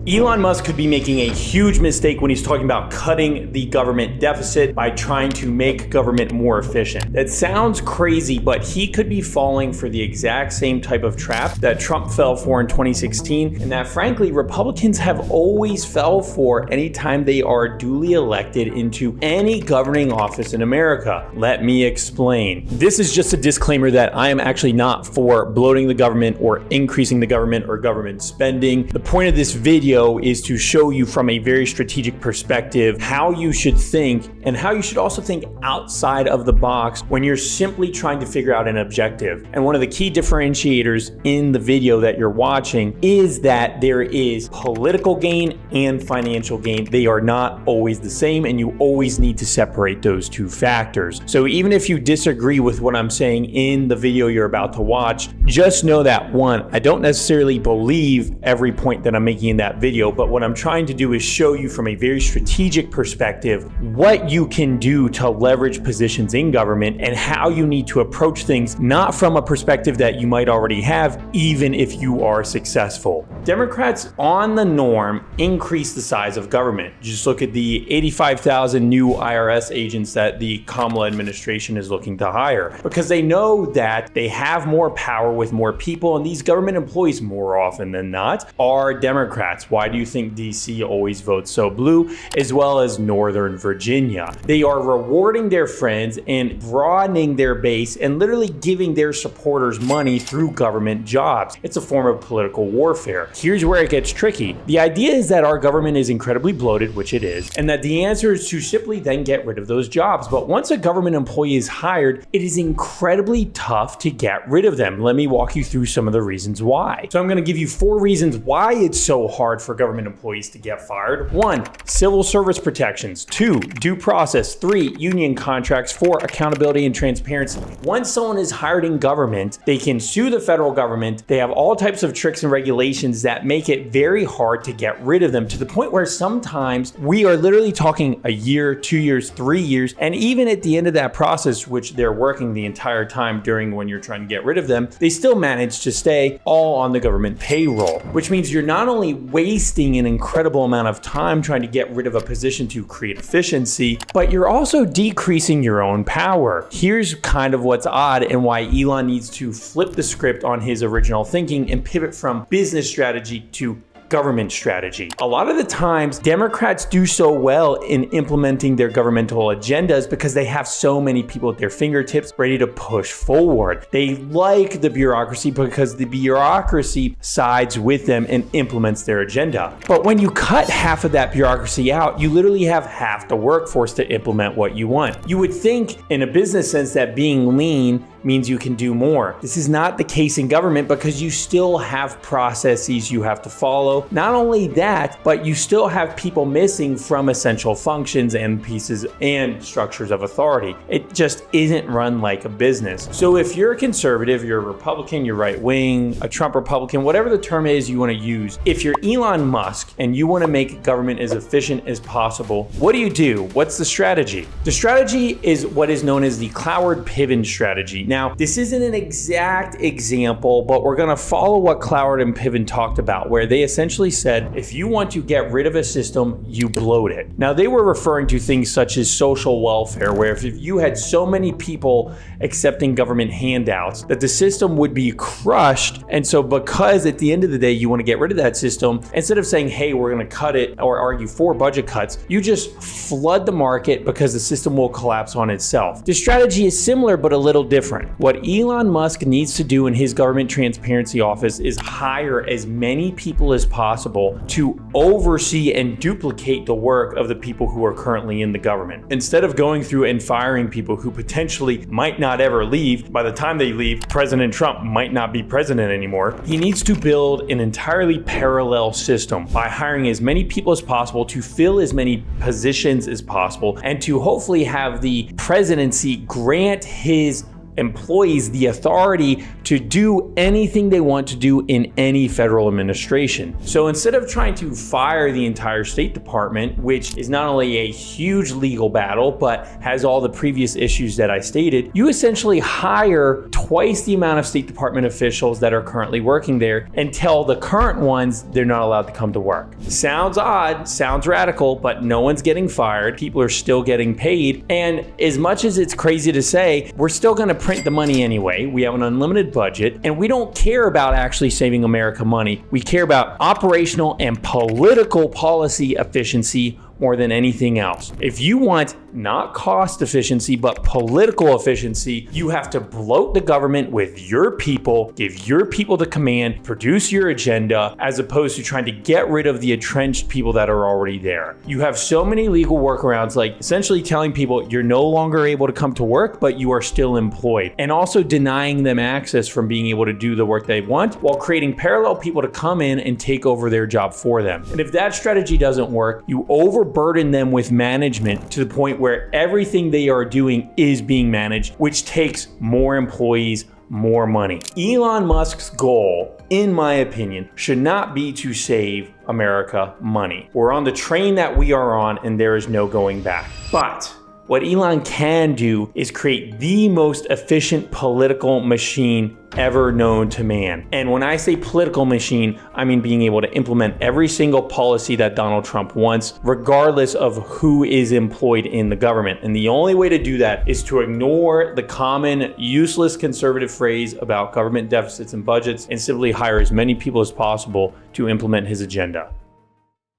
Elon Musk could be making a huge mistake when he's talking about cutting the government deficit by trying to make government more efficient. That sounds crazy, but he could be falling for the exact same type of trap that Trump fell for in 2016, and that frankly, Republicans have always fell for anytime they are duly elected into any governing office in America. Let me explain. This is just a disclaimer that I am actually not for bloating the government or increasing the government or government spending. The point of this video is to show you from a very strategic perspective how you should think and how you should also think outside of the box when you're simply trying to figure out an objective. And one of the key differentiators in the video that you're watching is that there is political gain and financial gain. They are not always the same, and you always need to separate those two factors. So even if you disagree with what I'm saying in the video you're about to watch, just know that one, I don't necessarily believe every point that I'm making in that video, but what I'm trying to do is show you from a very strategic perspective what you can do to leverage positions in government and how you need to approach things, not from a perspective that you might already have, even if you are successful. Democrats on the norm increase the size of government. Just look at the 85,000 new IRS agents that the Kamala administration is looking to hire, because they know that they have more power with more people, and these government employees more often than not are Democrats. Why do you think DC always votes so blue, as well as Northern Virginia? They are rewarding their friends and broadening their base and literally giving their supporters money through government jobs. It's a form of political warfare. Here's where it gets tricky. The idea is that our government is incredibly bloated, which it is, and that the answer is to simply then get rid of those jobs. But once a government employee is hired, it is incredibly tough to get rid of them. Let me walk you through some of the reasons why. So I'm going to give you 4 reasons why it's so hard for government employees to get fired. 1, civil service protections. 2, due process. 3, union contracts. 4, accountability and transparency. Once someone is hired in government, they can sue the federal government. They have all types of tricks and regulations that make it very hard to get rid of them, to the point where sometimes we are literally talking a year, 2 years, 3 years, and even at the end of that process, which they're working the entire time during when you're trying to get rid of them, they still manage to stay all on the government payroll, which means you're not only wasting an incredible amount of time trying to get rid of a position to create efficiency, but you're also decreasing your own power. Here's kind of what's odd and why Elon needs to flip the script on his original thinking and pivot from business strategy to government strategy. A lot of the times, Democrats do so well in implementing their governmental agendas because they have so many people at their fingertips ready to push forward. They like the bureaucracy because the bureaucracy sides with them and implements their agenda. But when you cut half of that bureaucracy out, you literally have half the workforce to implement what you want. You would think in a business sense that being lean means you can do more. This is not the case in government because you still have processes you have to follow. Not only that, but you still have people missing from essential functions and pieces and structures of authority. It just isn't run like a business. So if you're a conservative, you're a Republican, you're right wing, a Trump Republican, whatever the term is you want to use, if you're Elon Musk and you want to make government as efficient as possible, what do? What's the strategy? The strategy is what is known as the Cloward-Piven strategy. Now, this isn't an exact example, but we're going to follow what Cloward and Piven talked about, where they essentially said, if you want to get rid of a system, you bloat it. Now, they were referring to things such as social welfare, where if you had so many people accepting government handouts that the system would be crushed. And so because at the end of the day, you want to get rid of that system, instead of saying, hey, we're going to cut it or argue for budget cuts, you just flood the market because the system will collapse on itself. The strategy is similar, but a little different. What Elon Musk needs to do in his government transparency office is hire as many people as possible to oversee and duplicate the work of the people who are currently in the government. Instead of going through and firing people who potentially might not ever leave, by the time they leave, President Trump might not be president anymore. He needs to build an entirely parallel system by hiring as many people as possible to fill as many positions as possible and to hopefully have the presidency grant his employees the authority to do anything they want to do in any federal administration. So instead of trying to fire the entire State Department, which is not only a huge legal battle, but has all the previous issues that I stated, you essentially hire twice the amount of State Department officials that are currently working there and tell the current ones they're not allowed to come to work. Sounds odd, sounds radical, but no one's getting fired. People are still getting paid. And as much as it's crazy to say, we're still going to print the money anyway. We have an unlimited budget, and we don't care about actually saving America money. We care about operational and political policy efficiency more than anything else. If you want not cost efficiency, but political efficiency, you have to bloat the government with your people, give your people the command, produce your agenda, as opposed to trying to get rid of the entrenched people that are already there. You have so many legal workarounds, like essentially telling people you're no longer able to come to work, but you are still employed, and also denying them access from being able to do the work they want, while creating parallel people to come in and take over their job for them. And if that strategy doesn't work, you overburden them with management to the point where everything they are doing is being managed, which takes more employees, more money. Elon Musk's goal, in my opinion, should not be to save America money. We're on the train that we are on, and there is no going back. But what Elon can do is create the most efficient political machine ever known to man. And when I say political machine, I mean being able to implement every single policy that Donald Trump wants, regardless of who is employed in the government. And the only way to do that is to ignore the common useless conservative phrase about government deficits and budgets and simply hire as many people as possible to implement his agenda.